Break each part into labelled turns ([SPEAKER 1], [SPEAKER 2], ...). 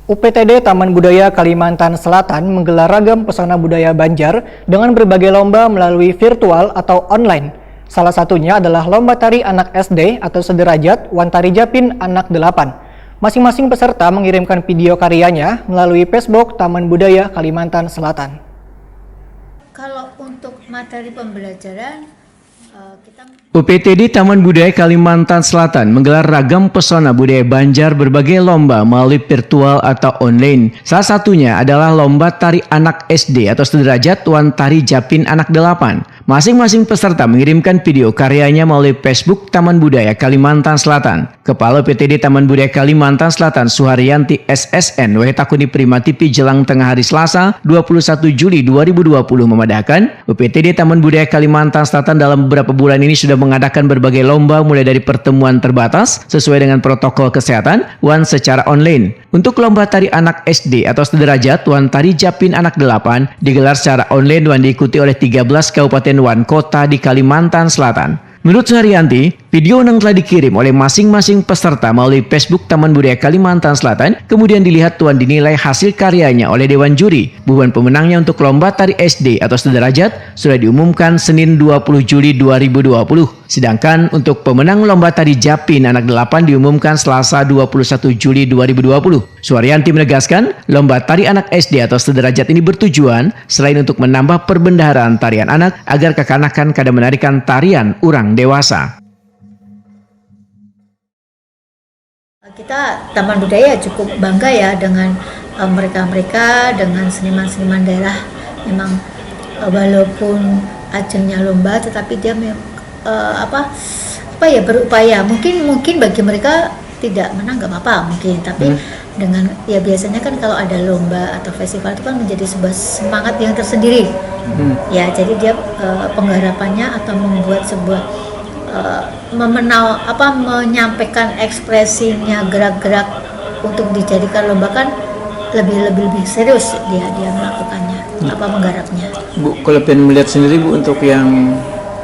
[SPEAKER 1] UPTD Taman Budaya Kalimantan Selatan menggelar ragam pesona budaya Banjar dengan berbagai lomba melalui virtual atau online. Salah satunya adalah lomba tari anak SD atau sederajat Wan Tari Japin Anak 8. Masing-masing peserta mengirimkan video karyanya melalui Facebook Taman Budaya Kalimantan Selatan.
[SPEAKER 2] Kalau untuk materi pembelajaran,
[SPEAKER 3] UPTD Taman Budaya Kalimantan Selatan menggelar ragam pesona budaya Banjar berbagai lomba melalui virtual atau online. Salah satunya adalah lomba tari anak SD atau sederajat Wan Tari Japin Anak 8. Masing-masing peserta mengirimkan video karyanya melalui Facebook Taman Budaya Kalimantan Selatan. Kepala UPTD Taman Budaya Kalimantan Selatan Suharyanti SSN Wetakuni Prima TV jelang tengah hari Selasa 21 Juli 2020 memadahkan UPTD Taman Budaya Kalimantan Selatan dalam beberapa bulan ini sudah mengadakan berbagai lomba mulai dari pertemuan terbatas sesuai dengan protokol kesehatan Wan secara online. Untuk lomba tari anak SD atau sederajat Wan Tari Japin Anak 8 digelar secara online dan diikuti oleh 13 kabupaten Wan kota di Kalimantan Selatan. Menurut Suharyanti, video yang telah dikirim oleh masing-masing peserta melalui Facebook Taman Budaya Kalimantan Selatan kemudian dilihat Wan dinilai hasil karyanya oleh Dewan Juri. Buban pemenangnya untuk lomba tari SD atau sederajat sudah diumumkan Senin 20 Juli 2020. Sedangkan untuk pemenang lomba tari Japin Anak 8 diumumkan Selasa 21 Juli 2020. Suharyanti menegaskan, lomba tari anak SD atau sederajat ini bertujuan selain untuk menambah perbendaharaan tarian anak agar kekanakan kada menarikan tarian urang dewasa.
[SPEAKER 2] kita Taman Budaya cukup bangga ya dengan mereka-mereka, dengan seniman-seniman daerah. Memang walaupun ajangnya lomba, tetapi dia berupaya. Mungkin bagi mereka tidak menang gak apa-apa mungkin, tapi dengan ya biasanya kan kalau ada lomba atau festival itu kan menjadi sebuah semangat yang tersendiri. Ya, jadi dia penggarapannya atau membuat sebuah menyampaikan ekspresinya, gerak-gerak untuk dijadikan lomba kan lebih serius dia melakukannya, menggarapnya.
[SPEAKER 4] Bu, kalau pengen melihat sendiri Bu, untuk yang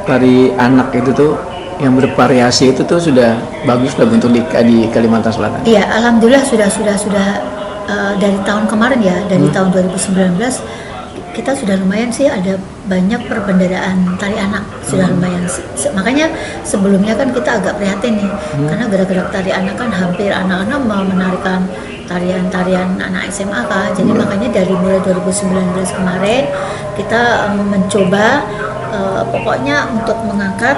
[SPEAKER 4] tari anak itu tuh yang bervariasi itu tuh sudah bagus lah untuk di Kalimantan Selatan. Iya, alhamdulillah sudah dari tahun kemarin ya, dari tahun 2019 kita sudah lumayan sih, ada banyak perbendaharaan tari anak, sudah lumayan. Makanya sebelumnya kan kita agak prihatin nih, karena gerak-gerak tari anak kan hampir anak-anak mau menarikan tarian-tarian anak SMA kan. Jadi makanya dari mulai 2019 kemarin kita mencoba pokoknya untuk mengangkat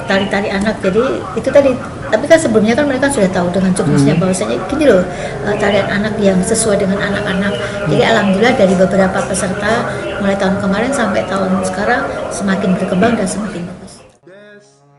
[SPEAKER 4] tari-tari anak. Jadi itu tadi, tapi kan sebelumnya kan mereka sudah tahu dengan juknisnya bahwasanya gini loh, tarian anak yang sesuai dengan anak-anak. Jadi alhamdulillah dari beberapa peserta mulai tahun kemarin sampai tahun sekarang semakin berkembang dan semakin bagus.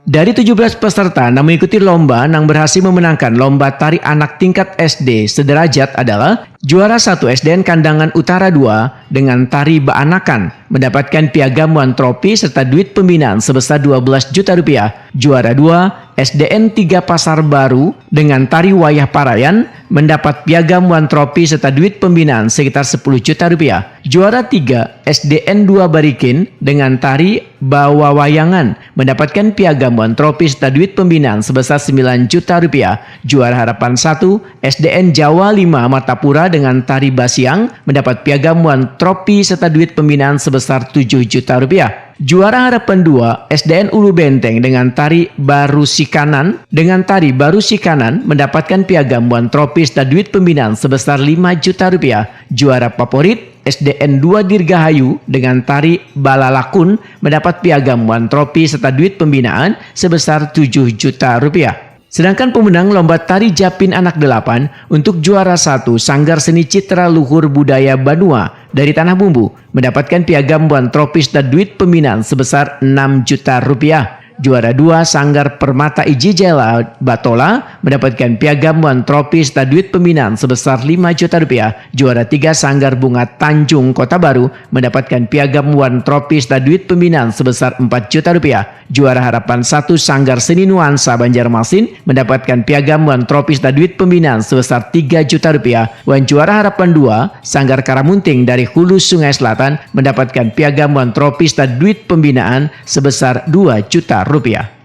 [SPEAKER 3] Dari 17 peserta yang mengikuti lomba yang berhasil memenangkan lomba tari anak tingkat SD sederajat adalah juara 1 SDN Kandangan Utara 2 dengan tari Baanakan mendapatkan piagam Wan Tropi serta duit pembinaan sebesar 12 juta rupiah. Juara 2 SDN 3 Pasar Baru dengan tari Wayah Parayan mendapat piagam Wan Tropi serta duit pembinaan sekitar 10 juta rupiah. Juara 3 SDN 2 Barikin dengan tari Bawa Wayangan mendapatkan piagam Wan Tropi serta duit pembinaan sebesar 9 juta rupiah. Juara Harapan 1 SDN Jawa 5 Martapura dengan tari Basiang mendapat piagam Wan Tropi serta duit pembinaan sebesar 7 juta rupiah. Juara Harapan 2 SDN Ulu Benteng dengan tari Baru Sikanan mendapatkan piagam Wan Tropi serta duit pembinaan sebesar 5 juta rupiah. Juara Favorit SDN 2 Dirgahayu dengan tari Balalakun mendapat piagam Wan Tropi serta duit pembinaan sebesar 7 juta rupiah. Sedangkan pemenang lomba tari Japin Anak 8 untuk juara 1 Sanggar Seni Citra Luhur Budaya Banua dari Tanah Bumbu mendapatkan piagam Wan Tropi serta duit pembinaan sebesar 6 juta rupiah. Juara 2 Sanggar Permata Iji Jela Batola mendapatkan piagam Wan Tropi serta duit pembinaan sebesar 5 juta rupiah. Juara 3 Sanggar Bunga Tanjung Kota Baru mendapatkan piagam Wan Tropi serta duit pembinaan sebesar 4 juta rupiah. Juara Harapan 1 Sanggar Seni Nuansa Banjarmasin mendapatkan piagam Wan Tropi serta duit pembinaan sebesar 3 juta rupiah. Dan juara Harapan 2 Sanggar Karamunting dari Hulu Sungai Selatan mendapatkan piagam Wan Tropi serta duit pembinaan sebesar 2 juta rupiah.